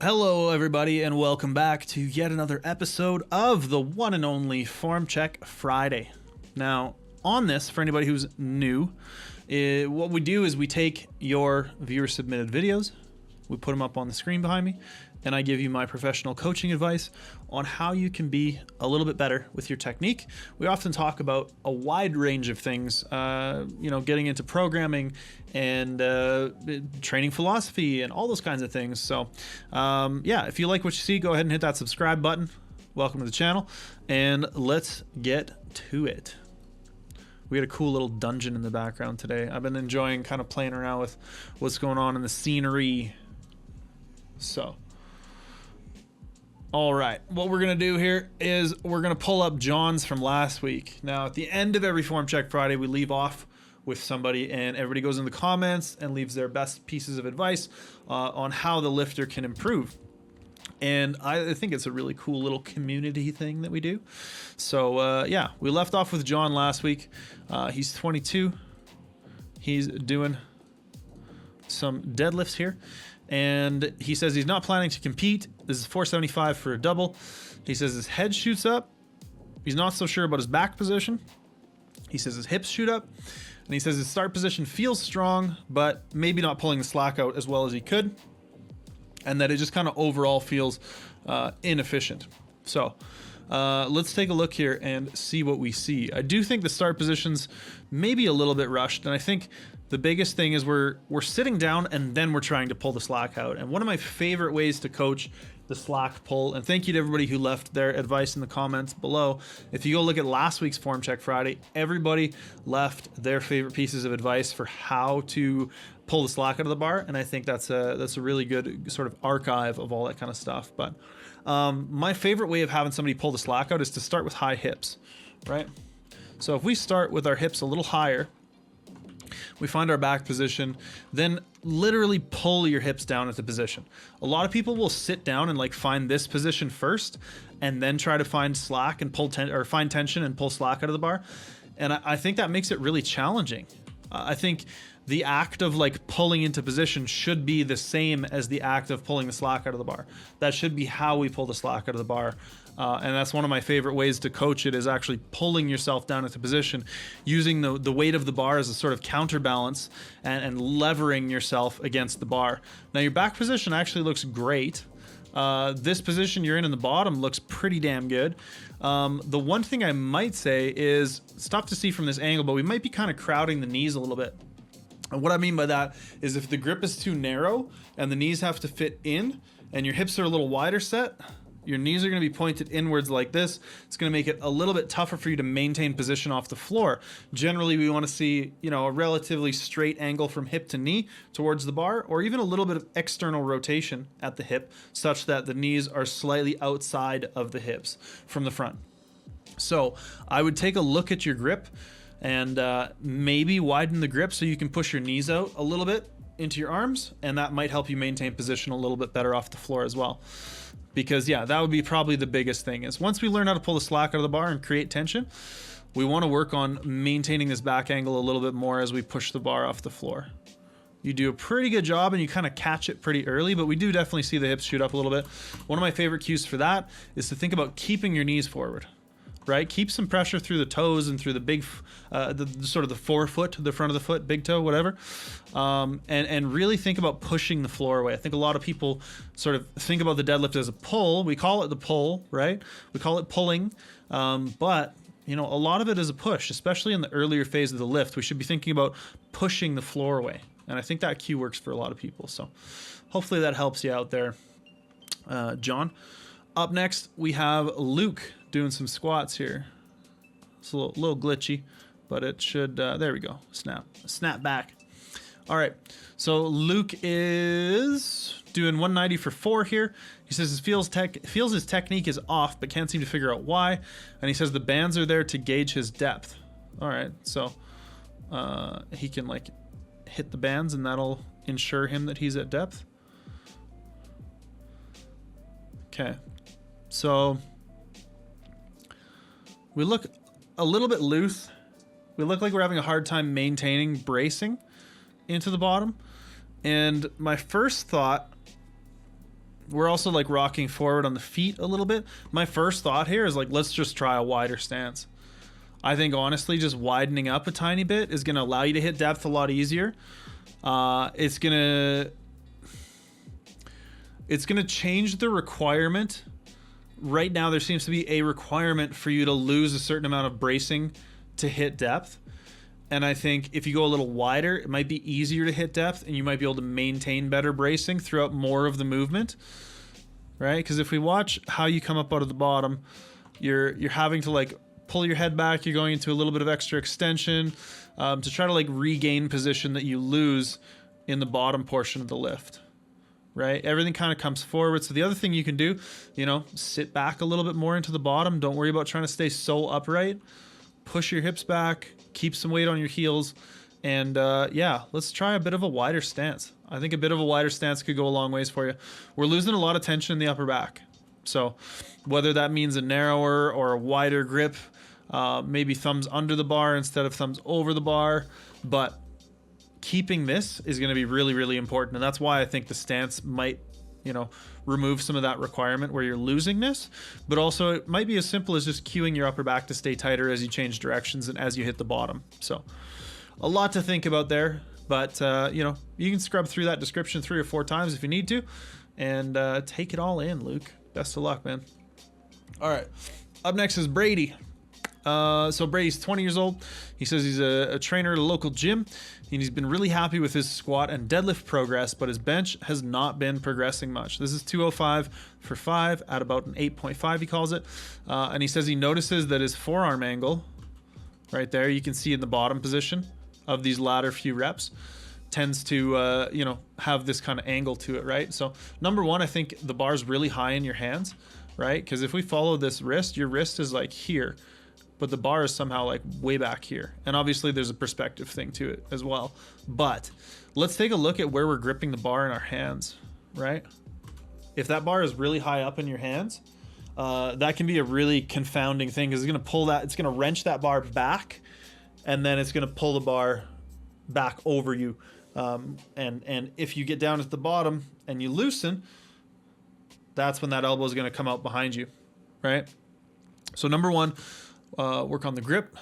Hello everybody and welcome back to yet another episode of the one and only Form Check Friday. Now on this, for anybody who's new, what we do is we take your viewer submitted videos, we put them up on the screen behind me, and I give you my professional coaching advice on how you can be a little bit better with your technique. We often talk about a wide range of things, getting into programming and training philosophy and all those kinds of things. So if you like what you see, go ahead and hit that subscribe button. Welcome to the channel, and let's get to it. We had a cool little dungeon in the background today. I've been enjoying kind of playing around with what's going on in the scenery. So, all right, what we're gonna do here is we're gonna pull up John's from last week. Now, at the end of every Form Check Friday, we leave off with somebody and everybody goes in the comments and leaves their best pieces of advice on how the lifter can improve. And I think it's a really cool little community thing that we do. So we left off with John last week. He's 22. He's doing some deadlifts here. And he says he's not planning to compete. This is 475 for a double. He says his head shoots up. He's not so sure about his back position. He says his hips shoot up. And he says his start position feels strong, but maybe not pulling the slack out as well as he could. And that it just kind of overall feels inefficient. So let's take a look here and see what we see. I do think the start position's maybe a little bit rushed, and I think the biggest thing is we're sitting down and then we're trying to pull the slack out. And one of my favorite ways to coach the slack pull, and thank you to everybody who left their advice in the comments below. If you go look at last week's Form Check Friday, everybody left their favorite pieces of advice for how to pull the slack out of the bar, and I think that's a really good sort of archive of all that kind of stuff. But my favorite way of having somebody pull the slack out is to start with high hips, right? So if we start with our hips a little higher, we find our back position, then literally pull your hips down into position. A lot of people will sit down and like find this position first and then try to find slack and find tension and pull slack out of the bar. And I think that makes it really challenging. I think the act of like pulling into position should be the same as the act of pulling the slack out of the bar. That should be how we pull the slack out of the bar. And that's one of my favorite ways to coach it, is actually pulling yourself down into position, using the weight of the bar as a sort of counterbalance and levering yourself against the bar. Now your back position actually looks great. This position you're in the bottom looks pretty damn good. The one thing I might say is, it's tough to see from this angle, but we might be kind of crowding the knees a little bit. And what I mean by that is if the grip is too narrow and the knees have to fit in and your hips are a little wider set, your knees are going to be pointed inwards like this. It's going to make it a little bit tougher for you to maintain position off the floor. Generally, we want to see, a relatively straight angle from hip to knee towards the bar, or even a little bit of external rotation at the hip, such that the knees are slightly outside of the hips from the front. So I would take a look at your grip and maybe widen the grip so you can push your knees out a little bit into your arms, and that might help you maintain position a little bit better off the floor as well. Because that would be probably the biggest thing, is once we learn how to pull the slack out of the bar and create tension, we want to work on maintaining this back angle a little bit more as we push the bar off the floor. You do a pretty good job and you kind of catch it pretty early, but we do definitely see the hips shoot up a little bit. One of my favorite cues for that is to think about keeping your knees forward. Right? Keep some pressure through the toes and through the big, sort of the forefoot, the front of the foot, big toe, whatever. And really think about pushing the floor away. I think a lot of people sort of think about the deadlift as a pull. We call it the pull, right? We call it pulling. But, a lot of it is a push, especially in the earlier phase of the lift. We should be thinking about pushing the floor away. And I think that cue works for a lot of people. So hopefully that helps you out there, John. Up next, we have Luke doing some squats here. It's a little glitchy, but it should, there we go, snap back. All right, so Luke is doing 190 for 4 here. He says he feels his technique is off, but can't seem to figure out why. And he says the bands are there to gauge his depth. All right, so he can like hit the bands and that'll ensure him that he's at depth. Okay, so we look a little bit loose we look like we're having a hard time maintaining bracing into the bottom. And my first thought, we're also like rocking forward on the feet a little bit. My first thought here is like, let's just try a wider stance. I think honestly, just widening up a tiny bit is going to allow you to hit depth a lot easier. It's going to change the requirement. Right now, there seems to be a requirement for you to lose a certain amount of bracing to hit depth. And I think if you go a little wider, it might be easier to hit depth and you might be able to maintain better bracing throughout more of the movement, right? Because if we watch how you come up out of the bottom, you're having to like pull your head back. You're going into a little bit of extra extension to try to like regain position that you lose in the bottom portion of the lift, right? Everything kind of comes forward. So the other thing you can do, sit back a little bit more into the bottom. Don't worry about trying to stay so upright. Push your hips back, keep some weight on your heels, and let's try a bit of a wider stance. I think a bit of a wider stance could go a long ways for you. We're losing a lot of tension in the upper back. So whether that means a narrower or a wider grip, maybe thumbs under the bar instead of thumbs over the bar, but keeping this is going to be really, really important. And that's why I think the stance might, remove some of that requirement where you're losing this, but also it might be as simple as just cueing your upper back to stay tighter as you change directions and as you hit the bottom. So a lot to think about there, but you can scrub through that description 3 or 4 times if you need to, and take it all in, Luke. Best of luck, man. All right. Up next is Brady. So Brady's 20 years old. He says he's a trainer at a local gym, and he's been really happy with his squat and deadlift progress, but his bench has not been progressing much. This is 205 for 5 at about an 8.5, he calls it. And he says he notices that his forearm angle, right there, you can see in the bottom position of these latter few reps, tends to, have this kind of angle to it, right? So number one, I think the bar's really high in your hands, right? Because if we follow this wrist, your wrist is like here, but the bar is somehow like way back here. And obviously there's a perspective thing to it as well. But let's take a look at where we're gripping the bar in our hands, right? If that bar is really high up in your hands, that can be a really confounding thing, because it's going to wrench that bar back, and then it's going to pull the bar back over you. And if you get down at the bottom and you loosen, that's when that elbow is going to come out behind you, right? So number one, work on the grip.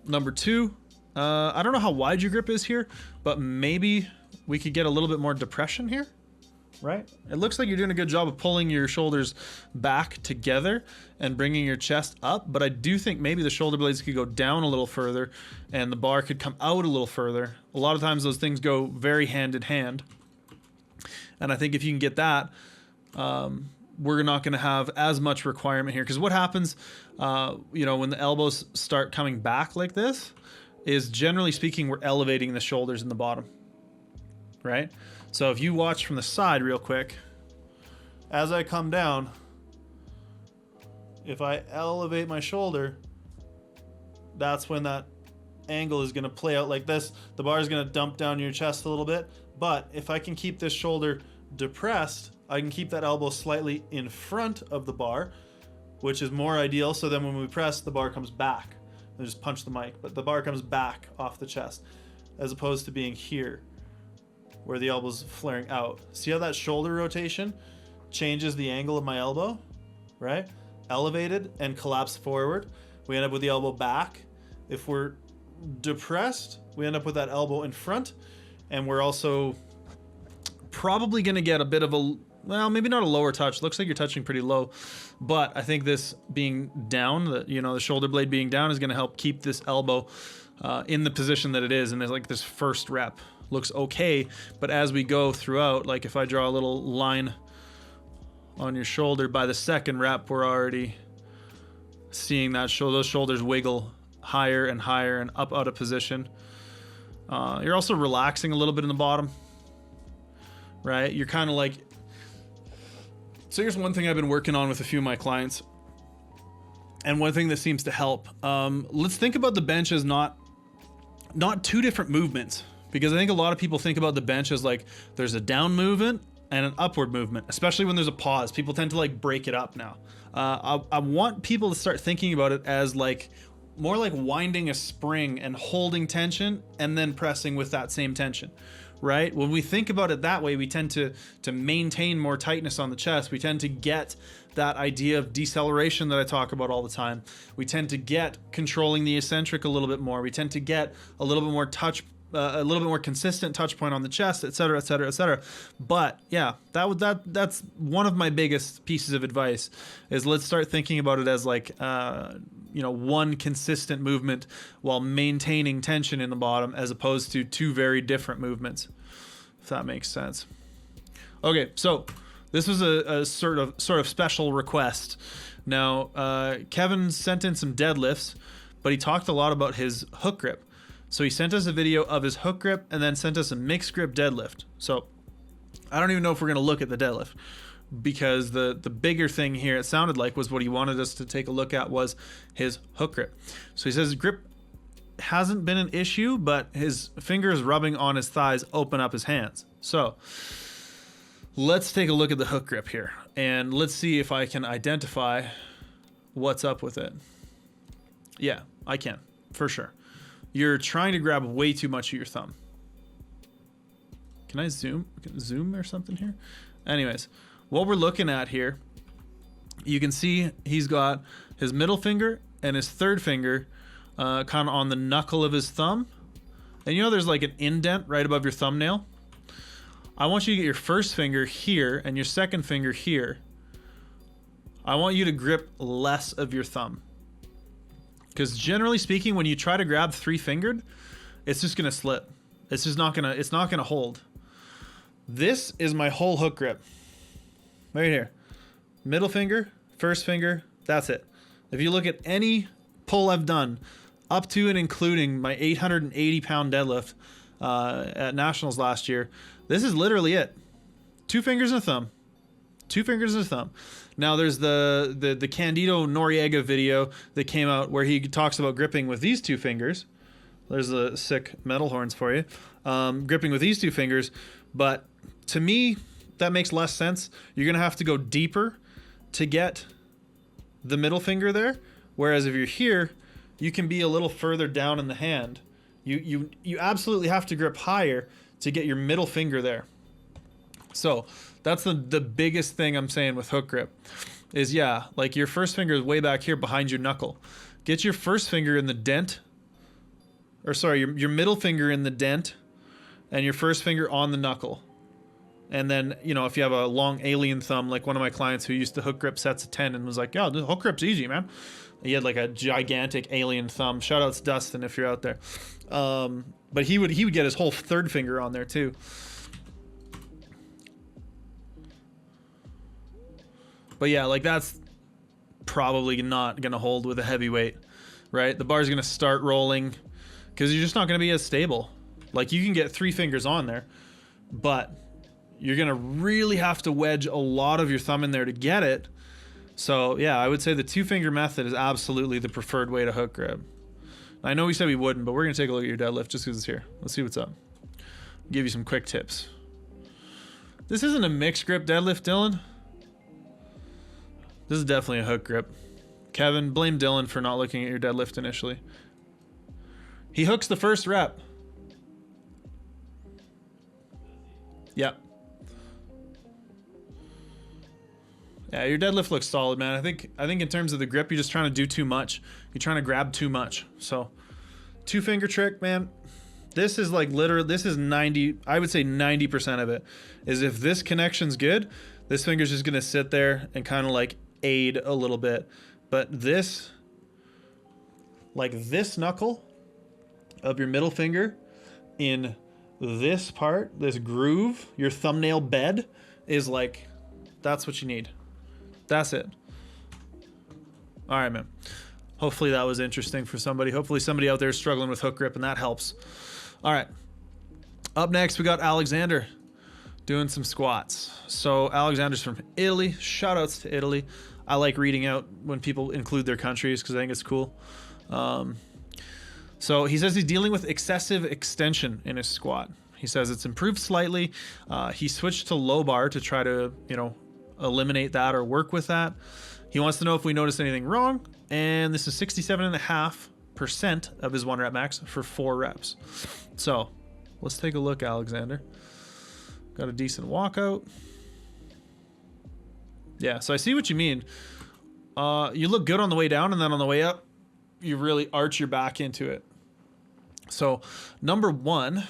Number two, I don't know how wide your grip is here, but maybe we could get a little bit more depression here, right? It looks like you're doing a good job of pulling your shoulders back together and bringing your chest up, but I do think maybe the shoulder blades could go down a little further and the bar could come out a little further. A lot of times those things go very hand in hand. And I think if you can get that, we're not going to have as much requirement here, because what happens, when the elbows start coming back like this is, generally speaking, we're elevating the shoulders in the bottom, right? So if you watch from the side real quick, as I come down, if I elevate my shoulder, that's when that angle is going to play out like this. The bar is going to dump down your chest a little bit, but if I can keep this shoulder depressed, I can keep that elbow slightly in front of the bar, which is more ideal. So then when we press, the bar comes back. I just punch the mic, but the bar comes back off the chest, as opposed to being here where the elbow's flaring out. See how that shoulder rotation changes the angle of my elbow, right? Elevated and collapsed forward. We end up with the elbow back. If we're depressed, we end up with that elbow in front, and we're also probably going to get a bit of a, well, maybe not a lower touch. Looks like you're touching pretty low, but I think this being down, the shoulder blade being down, is going to help keep this elbow in the position that it is. And there's like this first rep looks okay, but as we go throughout, like if I draw a little line on your shoulder, by the second rep, we're already seeing that those shoulders wiggle higher and higher and up out of position. You're also relaxing a little bit in the bottom, right? You're kind of like, so here's one thing I've been working on with a few of my clients, and one thing that seems to help. Let's think about the bench as not two different movements, because I think a lot of people think about the bench as like there's a down movement and an upward movement, especially when there's a pause. People tend to like break it up now. I want people to start thinking about it as like more like winding a spring and holding tension and then pressing with that same tension, right? When we think about it that way, we tend to maintain more tightness on the chest. We tend to get that idea of deceleration that I talk about all the time. We tend to get controlling the eccentric a little bit more. We tend to get a little bit more a little bit more consistent touch point on the chest, et cetera, et cetera, et cetera. But yeah, that's one of my biggest pieces of advice is let's start thinking about it as like, one consistent movement while maintaining tension in the bottom as opposed to two very different movements, if that makes sense. Okay, so this was a sort of special request. Now, Kevin sent in some deadlifts, but he talked a lot about his hook grip. So he sent us a video of his hook grip and then sent us a mixed grip deadlift. So I don't even know if we're going to look at the deadlift, because the bigger thing here, it sounded like, was what he wanted us to take a look at was his hook grip. So he says his grip hasn't been an issue, but his fingers rubbing on his thighs open up his hands. So let's take a look at the hook grip here, and let's see if I can identify what's up with it. Yeah, I can, for sure. You're trying to grab way too much of your thumb. Can I zoom or something here? Anyways, what we're looking at here, you can see he's got his middle finger and his third finger kind of on the knuckle of his thumb. And you know there's like an indent right above your thumbnail? I want you to get your first finger here and your second finger here. I want you to grip less of your thumb. Because generally speaking, when you try to grab three-fingered, it's just gonna slip. It's not gonna hold. This is my whole hook grip. Right here. Middle finger, first finger, that's it. If you look at any pull I've done, up to and including my 880-pound deadlift at Nationals last year, this is literally it. Two fingers and a thumb. Two fingers and a thumb. Now there's the Candido Noriega video that came out where he talks about gripping with these two fingers. There's the sick metal horns for you. Gripping with these two fingers. But to me, that makes less sense. You're going to have to go deeper to get the middle finger there. Whereas if you're here, you can be a little further down in the hand. You absolutely have to grip higher to get your middle finger there. So that's the biggest thing I'm saying with hook grip is, yeah, like your first finger is way back here behind your knuckle. Get your first finger in the dent, or sorry, your middle finger in the dent and your first finger on the knuckle. And then, if you have a long alien thumb, like one of my clients who used to hook grip sets of 10 and was like, yeah, the hook grip's easy, man. He had like a gigantic alien thumb. Shout out to Dustin if you're out there. But he would get his whole third finger on there too. But yeah, like that's probably not going to hold with a heavy weight, right? The bar's going to start rolling because you're just not going to be as stable. Like you can get three fingers on there, but you're going to really have to wedge a lot of your thumb in there to get it. So yeah, I would say the two finger method is absolutely the preferred way to hook grip. I know we said we wouldn't, but we're going to take a look at your deadlift just because it's here. Let's see what's up. Give you some quick tips. This isn't a mixed grip deadlift, Dylan. This is definitely a hook grip. Kevin, blame Dylan for not looking at your deadlift initially. He hooks the first rep. Yep. Yeah, your deadlift looks solid, man. I think in terms of the grip, you're just trying to do too much. You're trying to grab too much. So, two finger trick, man. This is like literally, this is 90, I would say 90% of it is if this connection's good, this finger's just going to sit there and kind of like aid a little bit. But this, like this knuckle of your middle finger in this part, this groove, your thumbnail bed is like, that's what you need. That's it. All right, man. Hopefully that was interesting for somebody. Hopefully somebody out there is struggling with hook grip and that helps. All right. Up next, we got Alexander doing some squats. So Alexander's from Italy. Shout outs to Italy. I like reading out when people include their countries because I think it's cool. So he says he's dealing with excessive extension in his squat. He says it's improved slightly. He switched to low bar to try to, eliminate that or work with that. He wants to know if we noticed anything wrong. And this is 67.5 of his 1 rep max for 4 reps. So let's take a look, Alexander. Got a decent walkout. Yeah, so I see what you mean. You look good on the way down, and then on the way up, you really arch your back into it. So number 1,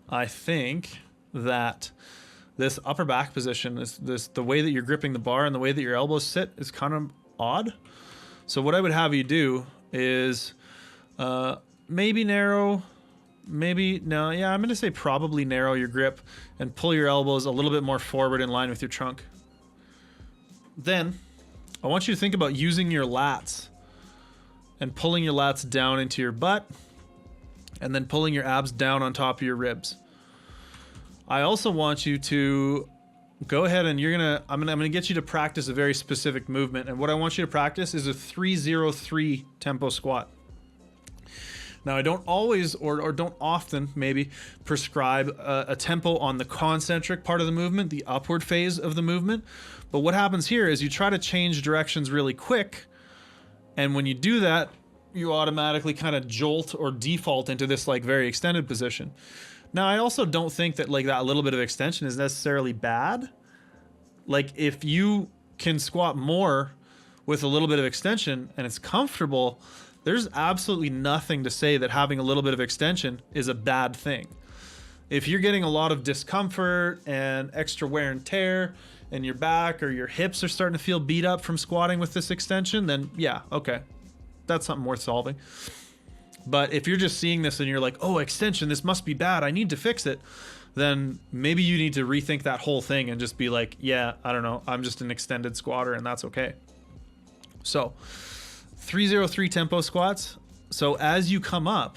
I think that this upper back position, the way that you're gripping the bar and the way that your elbows sit is kind of odd. So what I would have you do is maybe narrow, I'm going to say probably narrow your grip and pull your elbows a little bit more forward in line with your trunk. Then I want you to think about using your lats and pulling your lats down into your butt and then pulling your abs down on top of your ribs. I also want you to go ahead and I'm gonna get you to practice a very specific movement. And what I want you to practice is a 303 tempo squat. Now, I don't always or don't often maybe prescribe a tempo on the concentric part of the movement, the upward phase of the movement. But what happens here is you try to change directions really quick. And when you do that, you automatically kind of jolt or default into this like very extended position. Now, I also don't think that like that little bit of extension is necessarily bad. Like if you can squat more with a little bit of extension and it's comfortable, there's absolutely nothing to say that having a little bit of extension is a bad thing. If you're getting a lot of discomfort and extra wear and tear and your back or your hips are starting to feel beat up from squatting with this extension, then yeah, okay. That's something worth solving. But if you're just seeing this and you're like, oh, extension, this must be bad, I need to fix it, then maybe you need to rethink that whole thing and just be like, yeah, I don't know, I'm just an extended squatter and that's okay. So 303 tempo squats. So as you come up,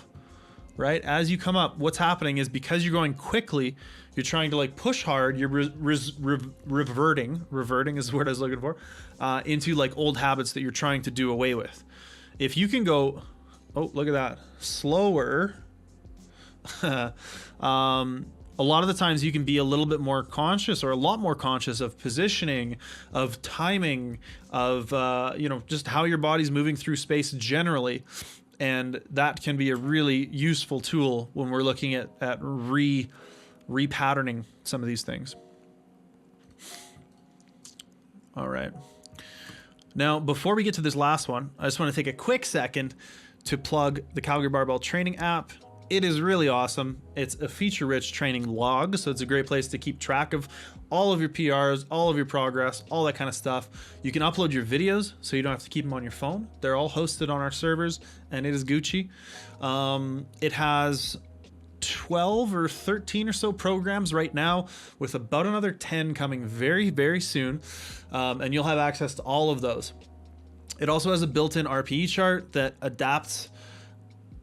right? As you come up, what's happening is because you're going quickly, you're trying to like push hard, you're reverting is the word I was looking for, into like old habits that you're trying to do away with. If you can go, oh, look at that, slower, a lot of the times you can be a little bit more conscious or a lot more conscious of positioning, of timing, of, just how your body's moving through space generally. And that can be a really useful tool when we're looking at repatterning some of these things. All right. Now, before we get to this last one, I just want to take a quick second to plug the Calgary Barbell Training app. It is really awesome. It's a feature-rich training log, so it's a great place to keep track of all of your PRs, all of your progress, all that kind of stuff. You can upload your videos, so you don't have to keep them on your phone. They're all hosted on our servers, and it is Gucci. It has 12 or 13 or so programs right now, with about another 10 coming very, very soon, and you'll have access to all of those. It also has a built-in RPE chart that adapts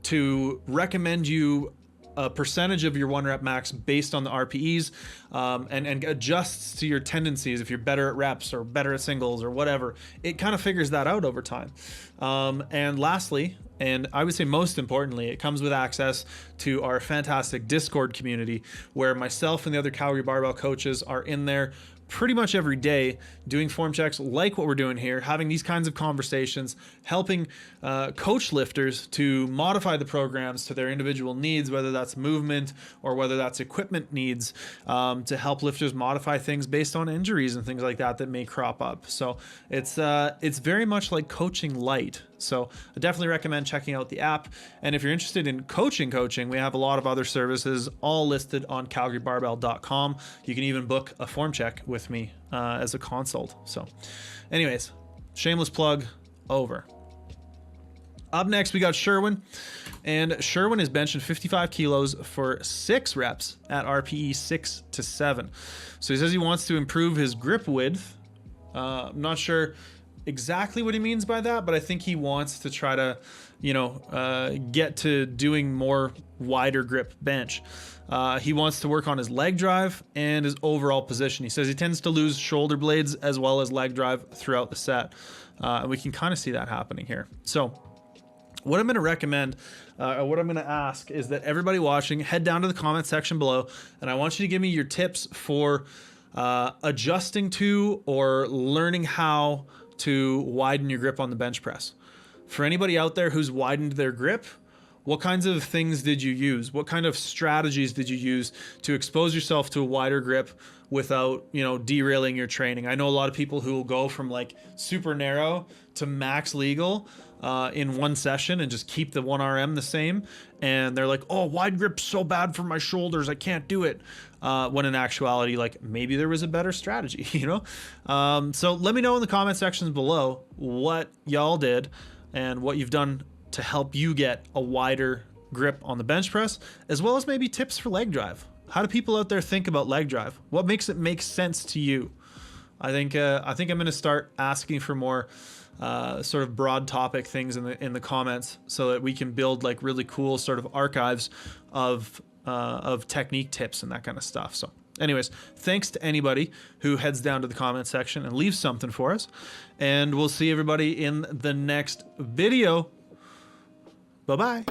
to recommend you a percentage of your 1 rep max based on the RPEs, and adjusts to your tendencies. If you're better at reps or better at singles or whatever, it kind of figures that out over time. And lastly, and I would say most importantly, it comes with access to our fantastic Discord community, where myself and the other Calgary Barbell coaches are in there pretty much every day doing form checks like what we're doing here, having these kinds of conversations, helping coach lifters to modify the programs to their individual needs, whether that's movement or whether that's equipment needs, to help lifters modify things based on injuries and things like that that may crop up. So it's very much like coaching light. So I definitely recommend checking out the app. And if you're interested in coaching, we have a lot of other services all listed on calgarybarbell.com. You can even book a form check with me as a consult. So anyways, shameless plug over. Up next, we got Sherwin. And Sherwin is benching 55 kilos for 6 reps at RPE 6 to 7. So he says he wants to improve his grip width. I'm not sure exactly what he means by that, but I think he wants to try to, get to doing more wider grip bench. He wants to work on his leg drive and his overall position. He says he tends to lose shoulder blades as well as leg drive throughout the set. And we can kind of see that happening here. So what I'm going to recommend, or what I'm going to ask, is that everybody watching, head down to the comment section below, and I want you to give me your tips for adjusting to or learning how to widen your grip on the bench press. For anybody out there who's widened their grip, what kinds of things did you use? What kind of strategies did you use to expose yourself to a wider grip without, derailing your training? I know a lot of people who will go from like super narrow to max legal in one session and just keep the 1RM the same. And they're like, oh, wide grip's so bad for my shoulders, I can't do it. When in actuality, like maybe there was a better strategy, So let me know in the comment sections below what y'all did and what you've done to help you get a wider grip on the bench press, as well as maybe tips for leg drive. How do people out there think about leg drive? What makes it make sense to you? I think I'm going to start asking for more sort of broad topic things in the comments, so that we can build like really cool sort of archives of technique tips and that kind of stuff. So anyways, thanks to anybody who heads down to the comment section and leaves something for us, and we'll see everybody in the next video. Bye-bye.